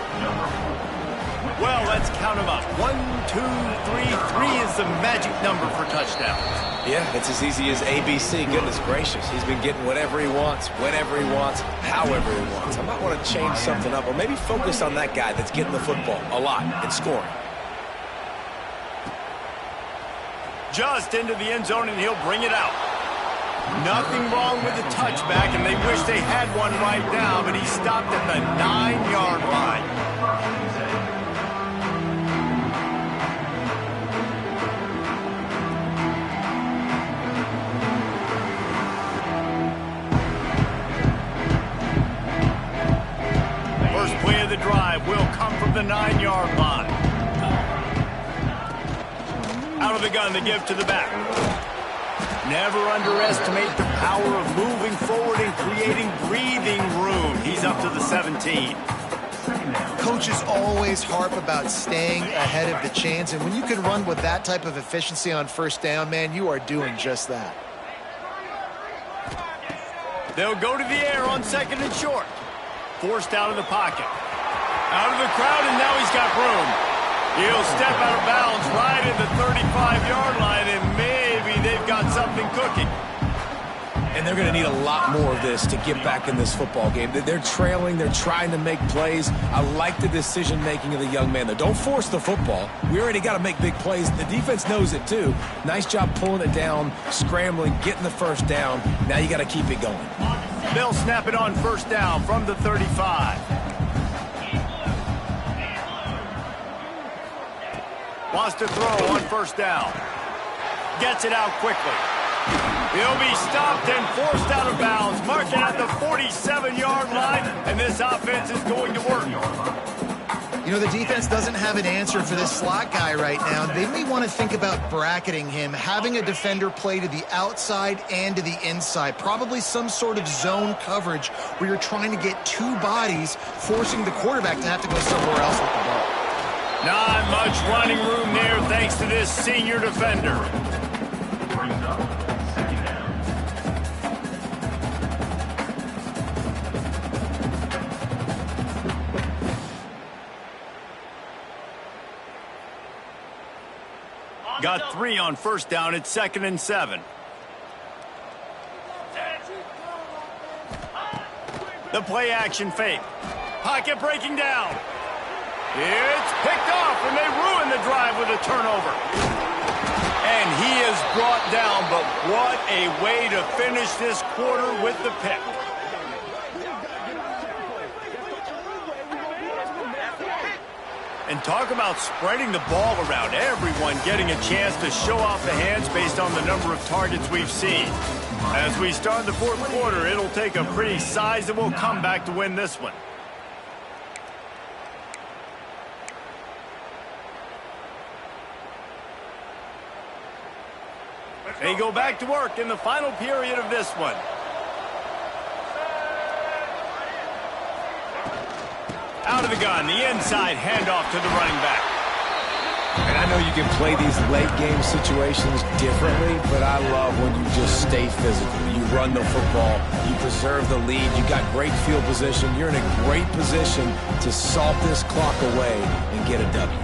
Well, let's count them up. 1, 2, 3. 3 is the magic number for touchdowns. Yeah, it's as easy as ABC. Goodness gracious. He's been getting whatever he wants, whenever he wants, however he wants. I might want to change something up or maybe focus on that guy that's getting the football a lot and scoring. Just into the end zone, and he'll bring it out. Nothing wrong with the touchback, and they wish they had one right now, but he stopped at the 9-yard line. First play of the drive will come from the 9-yard line. Out of the gun to give to the back. Never underestimate the power of moving forward and creating breathing room. He's up to the 17. Coaches always harp about staying ahead of the chains, and when you can run with that type of efficiency on 1st down, man, you are doing just that. They'll go to the air on 2nd and short. Forced out of the pocket. Out of the crowd, and now he's got room. He'll step out of bounds right at the 35-yard line, and maybe they've got something cooking. And they're going to need a lot more of this to get back in this football game. They're trailing. They're trying to make plays. I like the decision-making of the young man, though. Don't force the football. We already got to make big plays. The defense knows it, too. Nice job pulling it down, scrambling, getting the 1st down. Now you got to keep it going. They'll snap it on 1st down from the 35. Wants to throw on 1st down. Gets it out quickly. He'll be stopped and forced out of bounds. Marking at the 47-yard line, and this offense is going to work. You know, the defense doesn't have an answer for this slot guy right now. They may want to think about bracketing him, having a defender play to the outside and to the inside. Probably some sort of zone coverage where you're trying to get 2 bodies, forcing the quarterback to have to go somewhere else with the ball. Not much running room there thanks to this senior defender. Brings up 2nd down. Got 3 on 1st down. It's 2nd and 7. The play action fake. Pocket breaking down. It's picked off, and they ruin the drive with a turnover. And he is brought down, but what a way to finish this quarter with the pick. And talk about spreading the ball around. Everyone getting a chance to show off the hands based on the number of targets we've seen. As we start the 4th quarter, it'll take a pretty sizable comeback to win this one. They go back to work in the final period of this one. Out of the gun, the inside handoff to the running back. And I know you can play these late game situations differently, but I love when you just stay physical. You run the football, you preserve the lead, you got great field position. You're in a great position to salt this clock away and get a W.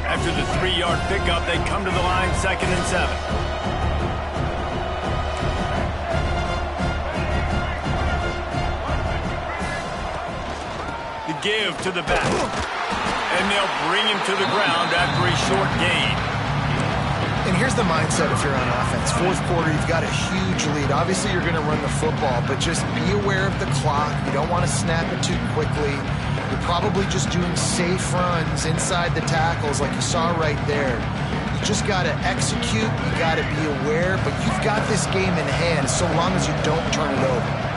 After the 3-yard pickup, they come to the line 2nd and 7. The give to the back. And they'll bring him to the ground after a short gain. And here's the mindset if you're on offense. Fourth quarter, you've got a huge lead. Obviously, you're going to run the football, but just be aware of the clock. You don't want to snap it too quickly. You're probably just doing safe runs inside the tackles like you saw right there. You just got to execute. You got to be aware, but you've got this game in hand so long as you don't turn it over.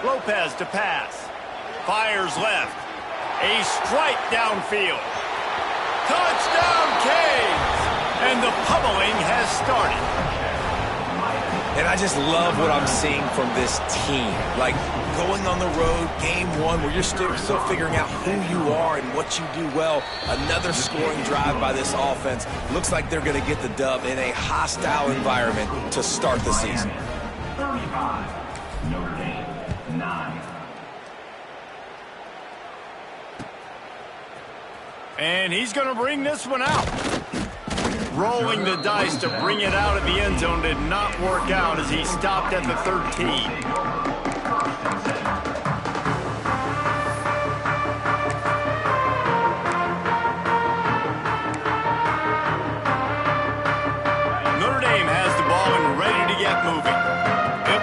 Lopez to pass. Fires left. A strike downfield. Touchdown, Canes! And the pummeling has started. And I just love what I'm seeing from this team. Like going on the road, game one, where you're still figuring out who you are and what you do well. Another scoring drive by this offense. Looks like they're going to get the dub in a hostile environment to start the season. 35, Notre Dame, 9. And he's going to bring this one out. Rolling the dice to bring it out of the end zone did not work out as he stopped at the 13.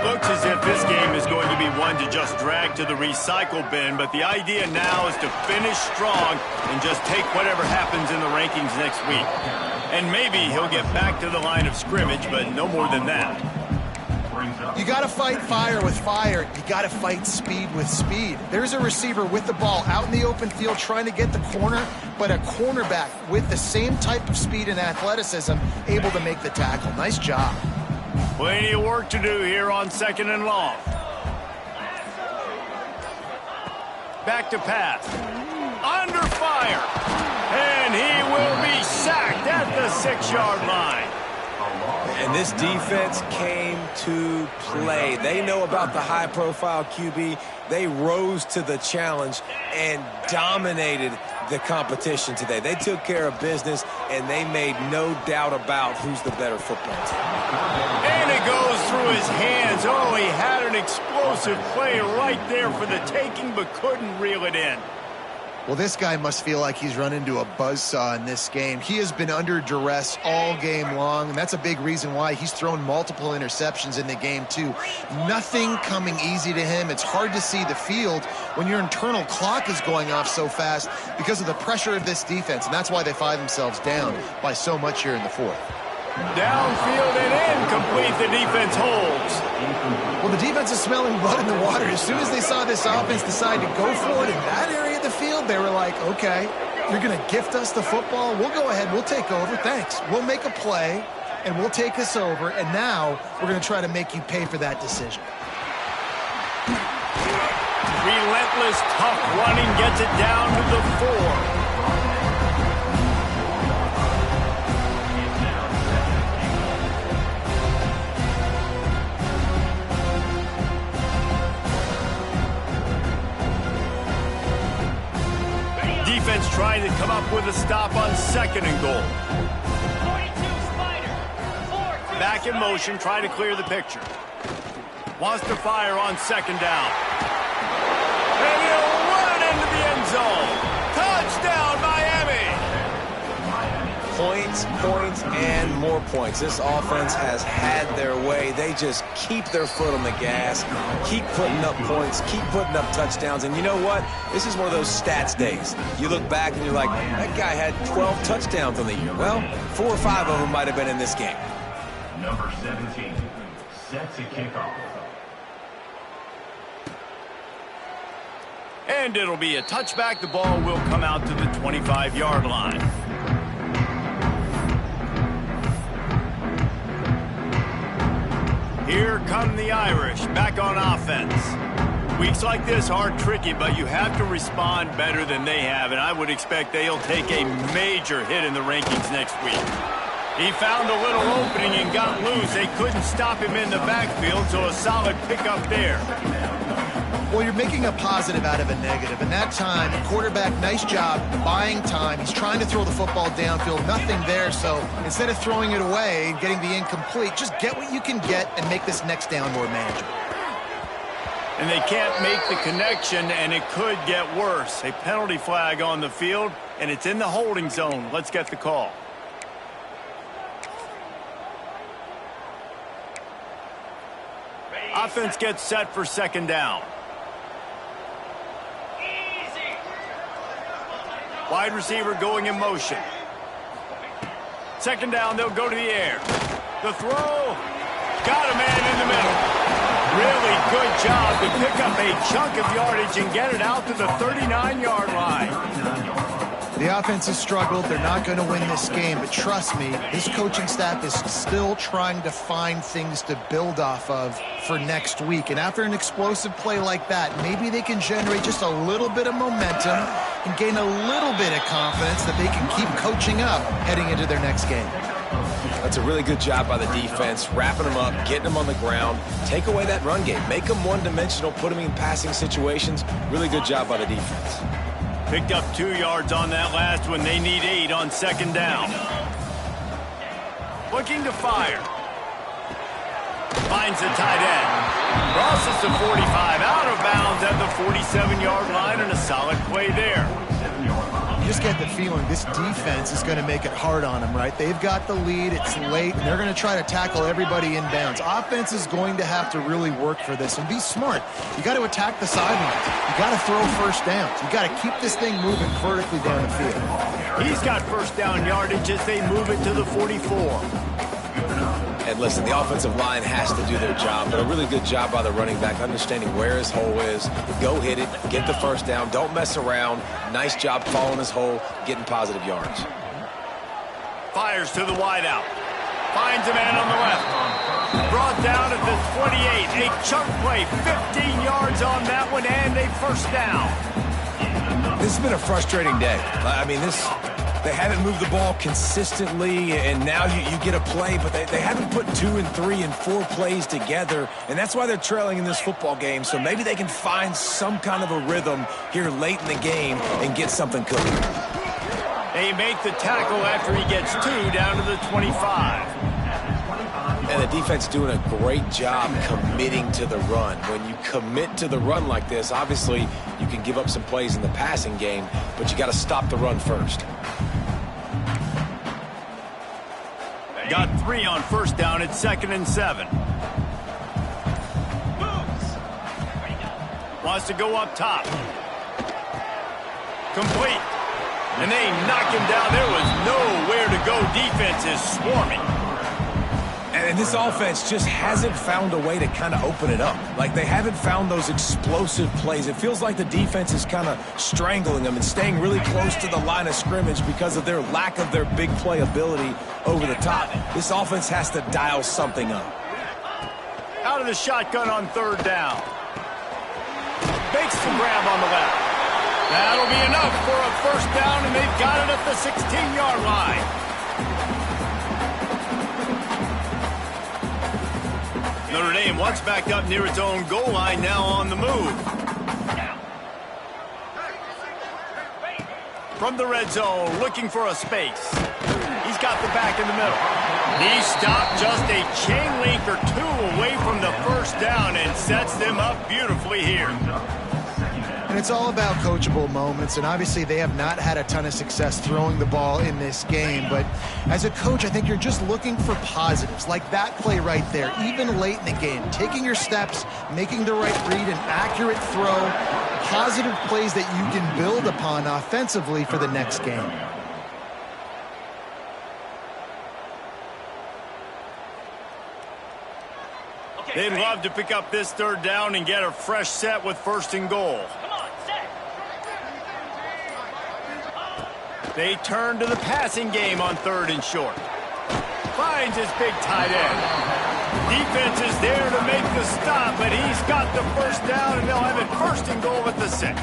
Looks as if this game is going to be one to just drag to the recycle bin, but the idea now is to finish strong and just take whatever happens in the rankings next week. And maybe he'll get back to the line of scrimmage, but no more than that. You got to fight fire with fire. You got to fight speed with speed. There's a receiver with the ball out in the open field trying to get the corner, but a cornerback with the same type of speed and athleticism able to make the tackle. Nice job. Plenty of work to do here on 2nd and long. Back to pass. Under fire. And he will be sacked at the 6-yard line. And this defense came to play. They know about the high-profile QB. They rose to the challenge and dominated the competition today. They took care of business, and they made no doubt about who's the better football team. And it goes through his hands. Oh, he had an explosive play right there for the taking, but couldn't reel it in. Well, this guy must feel like he's run into a buzzsaw in this game. He has been under duress all game long, and that's a big reason why he's thrown multiple interceptions in the game, too. Nothing coming easy to him. It's hard to see the field when your internal clock is going off so fast because of the pressure of this defense, and that's why they find themselves down by so much here in the fourth. Downfield and incomplete, the defense holds. Well, the defense is smelling blood in the water. As soon as they saw this offense decide to go for it in that area of the field, they were like, okay, you're going to gift us the football. We'll go ahead. We'll take over. Thanks. We'll make a play, and we'll take this over. And now we're going to try to make you pay for that decision. Relentless, tough running gets it down to the 4. Defense trying to come up with a stop on 2nd and goal. 42 Spider. 4-2 Back in motion, trying to clear the picture. Wants to fire on 2nd down. And he'll run it into the end zone. Touchdown, Miami! Points, points, and more points. This offense has had their way. They just keep their foot on the gas, keep putting up points, keep putting up touchdowns. And you know what? This is one of those stats days. You look back and you're like, that guy had 12 touchdowns on the year. Well, 4 or 5 of them might have been in this game. Number 17, set to kick off. And And it'll be a touchback. The ball will come out to the 25-yard line. Here come the Irish back on offense. Weeks like this are tricky, but you have to respond better than they have, and I would expect they'll take a major hit in the rankings next week. He found a little opening and got loose. They couldn't stop him in the backfield, so a solid pickup there. Well, you're making a positive out of a negative. And that time, the quarterback, nice job buying time. He's trying to throw the football downfield. Nothing there. So instead of throwing it away and getting the incomplete, just get what you can get and make this next down more manageable. And they can't make the connection, and it could get worse. A penalty flag on the field, and it's in the holding zone. Let's get the call. Offense gets set for second down. Wide receiver going in motion. Second down, they'll go to the air. The throw. Got a man in the middle. Really good job to pick up a chunk of yardage and get it out to the 39-yard line. The offense has struggled. They're not going to win this game, but trust me, this coaching staff is still trying to find things to build off of for next week. And after an explosive play like that, maybe they can generate just a little bit of momentum and gain a little bit of confidence that they can keep coaching up heading into their next game. That's a really good job by the defense, wrapping them up, getting them on the ground, take away that run game, make them one-dimensional, put them in passing situations. Really good job by the defense. Picked up 2 yards on that last one. They need 8 on second down. Looking to fire. Finds the tight end. Crosses the 45, out of bounds at the 47-yard line, and a solid play there. You just get the feeling this defense is going to make it hard on them, right? They've got the lead, it's late, and they're going to try to tackle everybody inbounds. Offense is going to have to really work for this and be smart. You got to attack the sidelines. You got to throw first downs. You got to keep this thing moving vertically down the field. He's got first down yardage as they move it to the 44. And listen, the offensive line has to do their job, but a really good job by the running back, understanding where his hole is. Go hit it, get the first down, don't mess around. Nice job following his hole, getting positive yards. Fires to the wideout. Finds a man on the left. Brought down at the 28. A chunk play, 15 yards on that one, and a first down. This has been a frustrating day. I mean, they haven't moved the ball consistently, and now you get a play, but they haven't put 2 and 3 and 4 plays together, and that's why they're trailing in this football game. So maybe they can find some kind of a rhythm here late in the game and get something cooking. They make the tackle after he gets 2 down to the 25. And the defense doing a great job committing to the run. When you commit to the run like this, obviously you can give up some plays in the passing game, but you got to stop the run first. Got 3 on first down at 2nd and 7. Wants to go up top. Complete. And they knock him down. There was nowhere to go. Defense is swarming. And this offense just hasn't found a way to kind of open it up. Like, they haven't found those explosive plays. It feels like the defense is kind of strangling them and staying really close to the line of scrimmage because of their lack of their big play ability over the top. This offense has to dial something up. Out of the shotgun on 3rd down. Makes the grab on the left. That'll be enough for a first down, and they've got it at the 16-yard line. Notre Dame once backed up near its own goal line, now on the move. From the red zone, looking for a space. He's got the back in the middle. He stopped just a chain link or 2 away from the first down and sets them up beautifully here. And it's all about coachable moments, and obviously they have not had a ton of success throwing the ball in this game. But as a coach, I think you're just looking for positives, like that play right there, even late in the game. Taking your steps, making the right read, an accurate throw, positive plays that you can build upon offensively for the next game. They'd love to pick up this 3rd down and get a fresh set with 1st and goal. They turn to the passing game on 3rd and short. Finds his big tight end. Defense is there to make the stop, but he's got the first down, and they'll have it 1st and goal at the 6.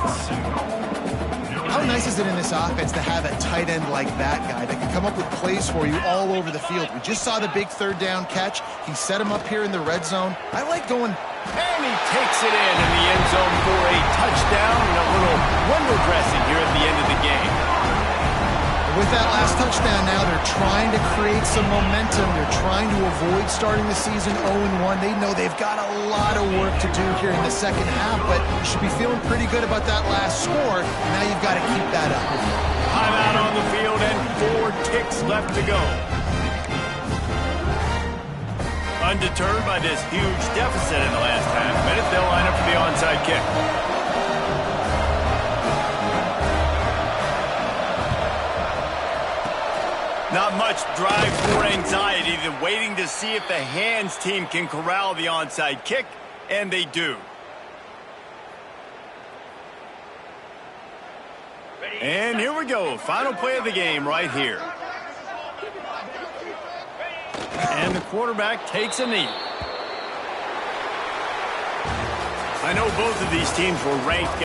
How nice is it in this offense to have a tight end like that guy that can come up with plays for you all over the field? We just saw the big 3rd down catch. He set him up here in the red zone. I like going... And he takes it in the end zone for a touchdown and a little window dressing here at the end of the game. With that last touchdown now, they're trying to create some momentum. They're trying to avoid starting the season 0-1. They know they've got a lot of work to do here in the second half, but you should be feeling pretty good about that last score. Now you've got to keep that up. Timeout on the field and 4 ticks left to go. Undeterred by this huge deficit in the last half minute, they'll line up for the onside kick. Not much drive or anxiety than waiting to see if the hands team can corral the onside kick, and they do. And here we go, final play of the game right here. And the quarterback takes a knee. I know both of these teams were ranked